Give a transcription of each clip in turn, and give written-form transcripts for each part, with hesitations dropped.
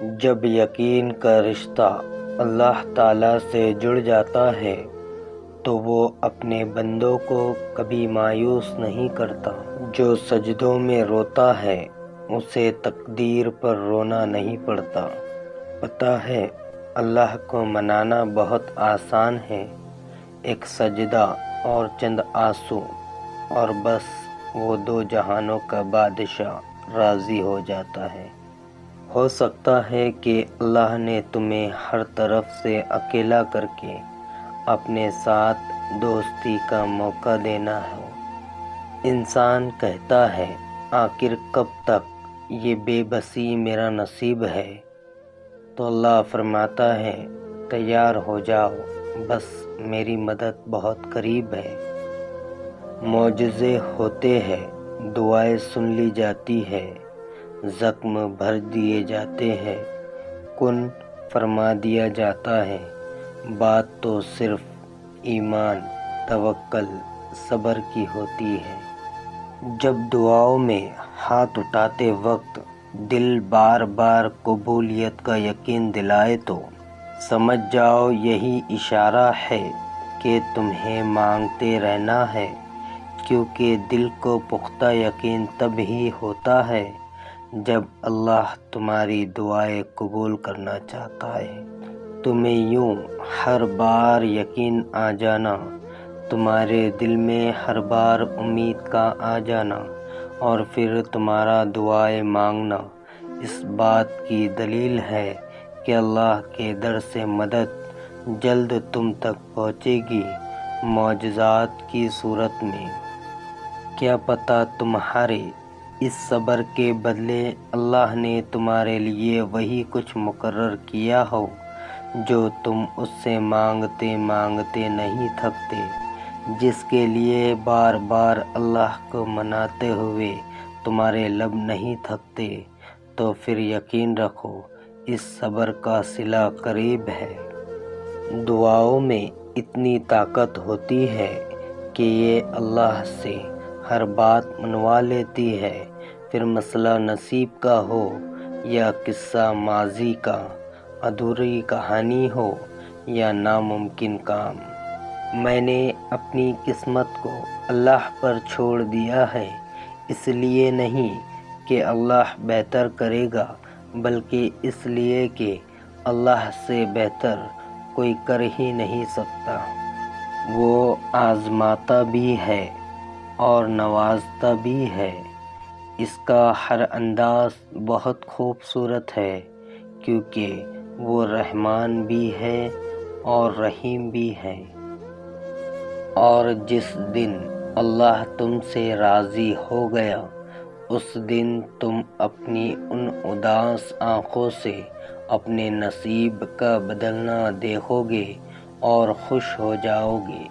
جب یقین کا رشتہ اللہ تعالیٰ سے جڑ جاتا ہے تو وہ اپنے بندوں کو کبھی مایوس نہیں کرتا۔ جو سجدوں میں روتا ہے اسے تقدیر پر رونا نہیں پڑتا۔ پتہ ہے اللہ کو منانا بہت آسان ہے، ایک سجدہ اور چند آنسو، اور بس وہ دو جہانوں کا بادشاہ راضی ہو جاتا ہے۔ ہو سکتا ہے کہ اللہ نے تمہیں ہر طرف سے اکیلا کر کے اپنے ساتھ دوستی کا موقع دینا ہو۔ انسان کہتا ہے آخر کب تک یہ بے بسی میرا نصیب ہے، تو اللہ فرماتا ہے تیار ہو جاؤ، بس میری مدد بہت قریب ہے۔ معجزے ہوتے ہیں، دعائیں سن لی جاتی ہے، زخم بھر دیے جاتے ہیں، کن فرما دیا جاتا ہے۔ بات تو صرف ایمان، توکل، صبر کی ہوتی ہے۔ جب دعاؤں میں ہاتھ اٹھاتے وقت دل بار بار قبولیت کا یقین دلائے تو سمجھ جاؤ یہی اشارہ ہے کہ تمہیں مانگتے رہنا ہے، کیونکہ دل کو پختہ یقین تب ہی ہوتا ہے جب اللہ تمہاری دعائیں قبول کرنا چاہتا ہے۔ تمہیں یوں ہر بار یقین آ جانا، تمہارے دل میں ہر بار امید کا آ جانا، اور پھر تمہارا دعائیں مانگنا اس بات کی دلیل ہے کہ اللہ کے در سے مدد جلد تم تک پہنچے گی، معجزات کی صورت میں۔ کیا پتہ تمہارے اس صبر کے بدلے اللہ نے تمہارے لیے وہی کچھ مقرر کیا ہو جو تم اس سے مانگتے مانگتے نہیں تھکتے، جس کے لیے بار بار اللہ کو مناتے ہوئے تمہارے لب نہیں تھکتے، تو پھر یقین رکھو اس صبر کا صلہ قریب ہے۔ دعاؤں میں اتنی طاقت ہوتی ہے کہ یہ اللہ سے ہر بات منوا لیتی ہے، پھر مسئلہ نصیب کا ہو یا قصہ ماضی کا، ادھوری کہانی ہو یا ناممکن کام۔ میں نے اپنی قسمت کو اللہ پر چھوڑ دیا ہے، اس لیے نہیں کہ اللہ بہتر کرے گا، بلکہ اس لیے کہ اللہ سے بہتر کوئی کر ہی نہیں سکتا۔ وہ آزماتا بھی ہے اور نوازتا بھی ہے۔ اس کا ہر انداز بہت خوبصورت ہے، کیونکہ وہ رحمان بھی ہے اور رحیم بھی ہے۔ اور جس دن اللہ تم سے راضی ہو گیا، اس دن تم اپنی ان اداس آنکھوں سے اپنے نصیب کا بدلنا دیکھو گے اور خوش ہو جاؤ گے۔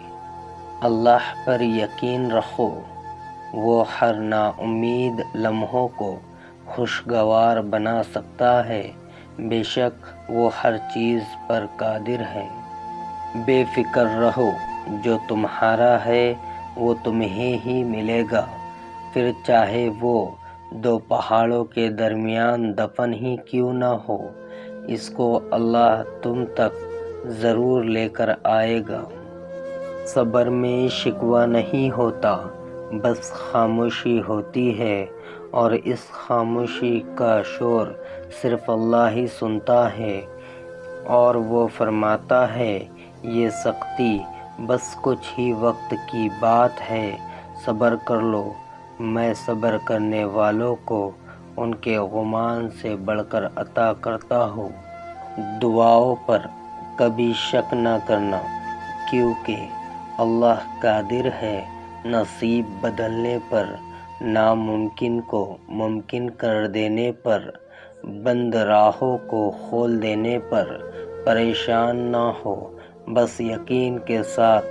اللہ پر یقین رکھو، وہ ہر نا امید لمحوں کو خوشگوار بنا سکتا ہے، بے شک وہ ہر چیز پر قادر ہے۔ بے فکر رہو، جو تمہارا ہے وہ تمہیں ہی ملے گا، پھر چاہے وہ دو پہاڑوں کے درمیان دفن ہی کیوں نہ ہو، اس کو اللہ تم تک ضرور لے کر آئے گا۔ صبر میں شکوہ نہیں ہوتا، بس خاموشی ہوتی ہے، اور اس خاموشی کا شور صرف اللہ ہی سنتا ہے، اور وہ فرماتا ہے یہ سختی بس کچھ ہی وقت کی بات ہے، صبر کر لو، میں صبر کرنے والوں کو ان کے غمان سے بڑھ کر عطا کرتا ہوں۔ دعاؤں پر کبھی شک نہ کرنا، کیونکہ اللہ قادر ہے نصیب بدلنے پر، ناممکن کو ممکن کر دینے پر، بند راہوں کو کھول دینے پر۔ پریشان نہ ہو، بس یقین کے ساتھ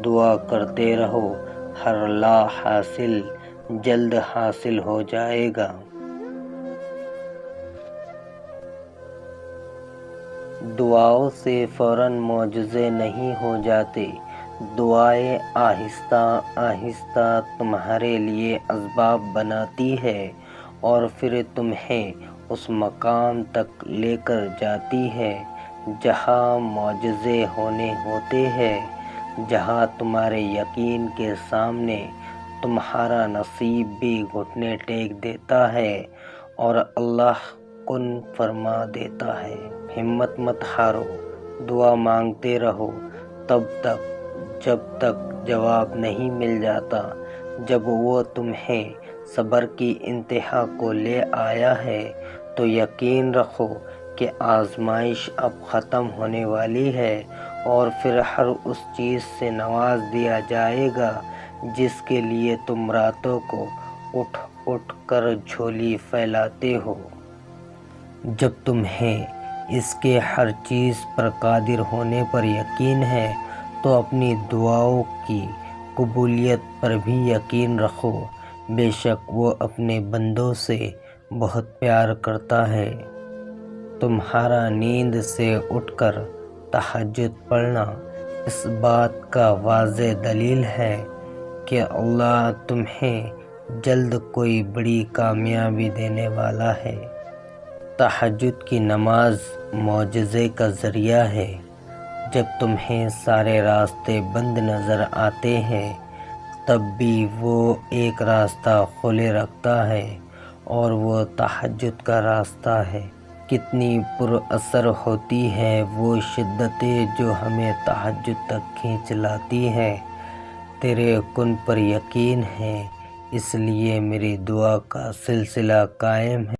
دعا کرتے رہو، ہر لا حاصل جلد حاصل ہو جائے گا۔ دعاؤں سے فوراً معجزے نہیں ہو جاتے، دعائیں آہستہ آہستہ تمہارے لیے اسباب بناتی ہے، اور پھر تمہیں اس مقام تک لے کر جاتی ہے جہاں معجزے ہوتے ہیں، جہاں تمہارے یقین کے سامنے تمہارا نصیب بھی گھٹنے ٹیک دیتا ہے اور اللہ کن فرما دیتا ہے۔ ہمت مت ہارو، دعا مانگتے رہو جب تک جواب نہیں مل جاتا۔ جب وہ تمہیں صبر کی انتہا کو لے آیا ہے تو یقین رکھو کہ آزمائش اب ختم ہونے والی ہے اور پھر ہر اس چیز سے نواز دیا جائے گا جس کے لیے تم راتوں کو اٹھ اٹھ کر جھولی پھیلاتے ہو۔ جب تمہیں اس کے ہر چیز پر قادر ہونے پر یقین ہے تو اپنی دعاؤں کی قبولیت پر بھی یقین رکھو۔ بے شک وہ اپنے بندوں سے بہت پیار کرتا ہے۔ تمہارا نیند سے اٹھ کر تہجد پڑھنا اس بات کا واضح دلیل ہے کہ اللہ تمہیں جلد کوئی بڑی کامیابی دینے والا ہے۔ تہجد کی نماز معجزے کا ذریعہ ہے۔ جب تمہیں سارے راستے بند نظر آتے ہیں تب بھی وہ ایک راستہ کھولے رکھتا ہے اور وہ تہجد کا راستہ ہے۔ کتنی پر اثر ہوتی ہے وہ شدتیں جو ہمیں تہجد تک کھینچ لاتی ہیں۔ تیرے کن پر یقین ہے، اس لیے میری دعا کا سلسلہ قائم ہے۔